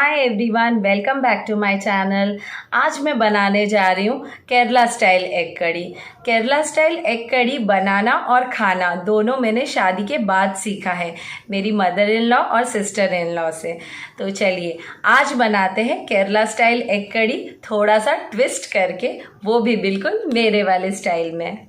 Hi everyone, welcome back to my channel. आज मैं बनाने जा रही हूँ केरला स्टाइल एग कड़ी। केरला स्टाइल एग कड़ी बनाना और खाना दोनों मैंने शादी के बाद सीखा है, मेरी मदर इन लॉ और सिस्टर इन लॉ से। तो चलिए आज बनाते हैं केरला स्टाइल एग कड़ी, थोड़ा सा ट्विस्ट करके, वो भी बिल्कुल मेरे वाले स्टाइल में।